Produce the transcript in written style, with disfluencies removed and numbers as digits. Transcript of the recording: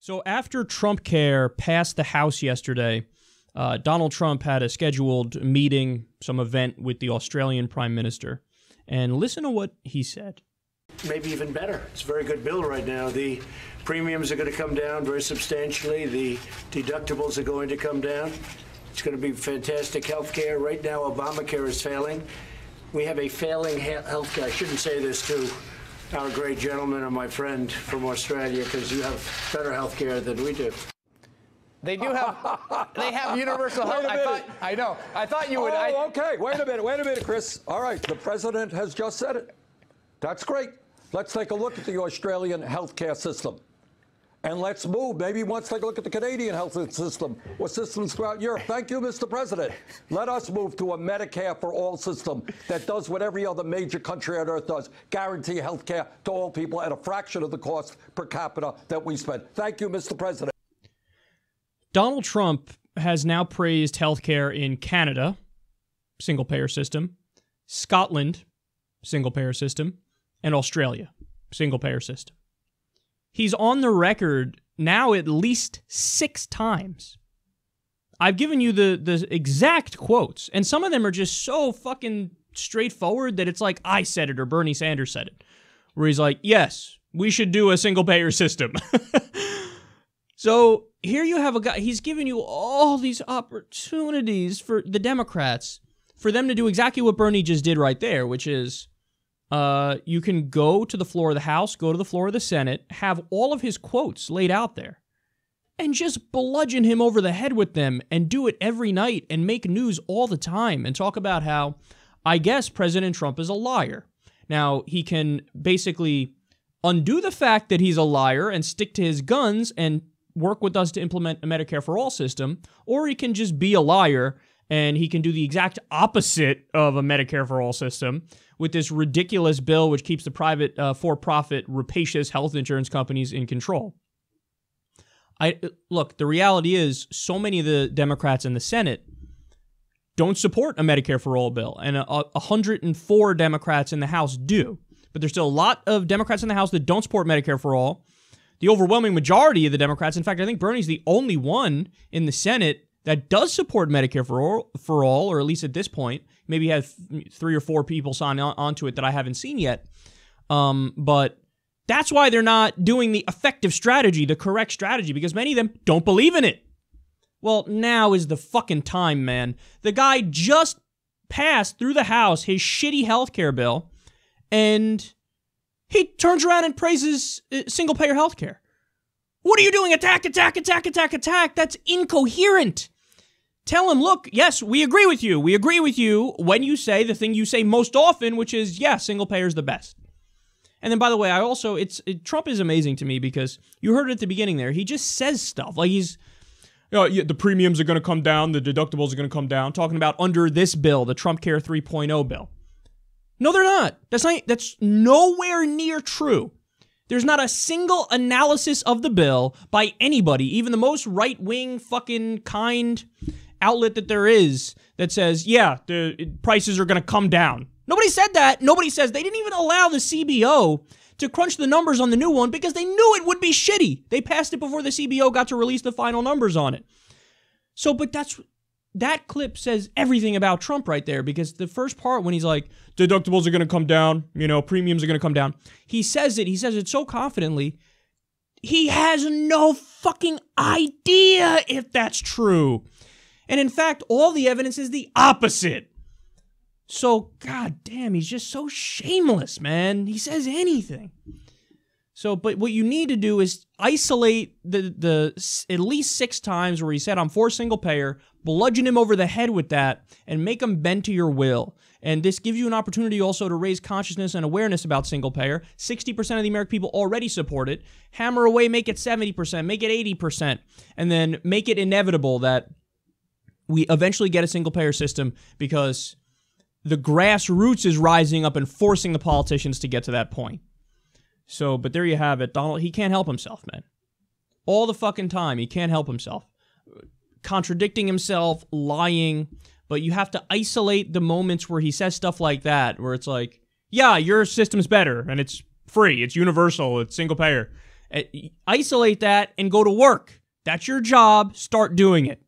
So after Trumpcare passed the House yesterday, Donald Trump had a scheduled meeting, some event with the Australian Prime Minister. And listen to what he said. Maybe even better. It's a very good bill right now. The premiums are going to come down very substantially. The deductibles are going to come down. It's going to be fantastic health care. Right now, Obamacare is failing. We have a failing health care. I shouldn't say this to our great gentleman and my friend from Australia, because you have better health care than we do. They do have. They have universal health. I know. I thought you would. Okay. Wait a minute, Chris. All right. The president has just said it. That's great. Let's take a look at the Australian healthcare system. And let's move. Maybe let's take a look at the Canadian health system or systems throughout Europe. Thank you, Mr. President. Let us move to a Medicare for all system that does what every other major country on earth does. Guarantee health care to all people at a fraction of the cost per capita that we spend. Thank you, Mr. President. Donald Trump has now praised healthcare in Canada, single-payer system, Scotland, single-payer system, and Australia, single-payer system. He's on the record now at least 6 times. I've given you the exact quotes, and some of them are just so fucking straightforward that it's like I said it or Bernie Sanders said it, where he's like, yes, we should do a single-payer system. So here you have a guy, he's giving you all these opportunities for the Democrats, for them to do exactly what Bernie just did right there, which is you can go to the floor of the House, go to the floor of the Senate, have all of his quotes laid out there, and just bludgeon him over the head with them and do it every night and make news all the time and talk about how, I guess, President Trump is a liar. Now, he can basically undo the fact that he's a liar and stick to his guns and work with us to implement a Medicare for all system, or he can just be a liar and he can do the exact opposite of a Medicare for all system with this ridiculous bill which keeps the private for-profit rapacious health insurance companies in control. Look, the reality is so many of the Democrats in the Senate don't support a Medicare for all bill, and 104 Democrats in the House do. But there's still a lot of Democrats in the House that don't support Medicare for all. The overwhelming majority of the Democrats, in fact, I think Bernie's the only one in the Senate that does support Medicare for all, or at least at this point. Maybe have 3 or 4 people sign onto it that I haven't seen yet. But that's why they're not doing the effective strategy, the correct strategy, because many of them don't believe in it. Well, now is the fucking time, man. The guy just passed through the House his shitty healthcare bill, and he turns around and praises single-payer healthcare. What are you doing? Attack, attack, attack, attack, attack. That's incoherent. Tell him, look, yes, we agree with you. We agree with you when you say the thing you say most often, which is, yeah, single-payer is the best. And then, by the way, Trump is amazing to me because you heard it at the beginning there. He just says stuff like the premiums are going to come down, the deductibles are going to come down, talking about under this bill, the Trumpcare 3.0 bill. No, they're not. That's nowhere near true. There's not a single analysis of the bill by anybody, even the most right-wing fucking kind outlet that there is, that says, yeah, the prices are going to come down. Nobody said that. Nobody says they didn't even allow the CBO to crunch the numbers on the new one because they knew it would be shitty. They passed it before the CBO got to release the final numbers on it. So, but that clip says everything about Trump right there, because the first part when he's like, deductibles are going to come down, premiums are going to come down. He says it so confidently. He has no fucking idea if that's true. And in fact, all the evidence is the opposite. So, god damn, he's just so shameless, man. He says anything. So, but what you need to do is isolate the at least 6 times where he said, I'm for single payer, bludgeon him over the head with that, and make him bend to your will. And this gives you an opportunity also to raise consciousness and awareness about single payer. 60% of the American people already support it. Hammer away, make it 70%, make it 80%, and then make it inevitable that we eventually get a single payer system, because the grassroots is rising up and forcing the politicians to get to that point. So, but there you have it. Donald, he can't help himself, man. All the fucking time, he can't help himself. Contradicting himself, lying, but you have to isolate the moments where he says stuff like that, where it's like, yeah, your system's better, and it's free, it's universal, it's single payer. Isolate that and go to work. That's your job. Start doing it.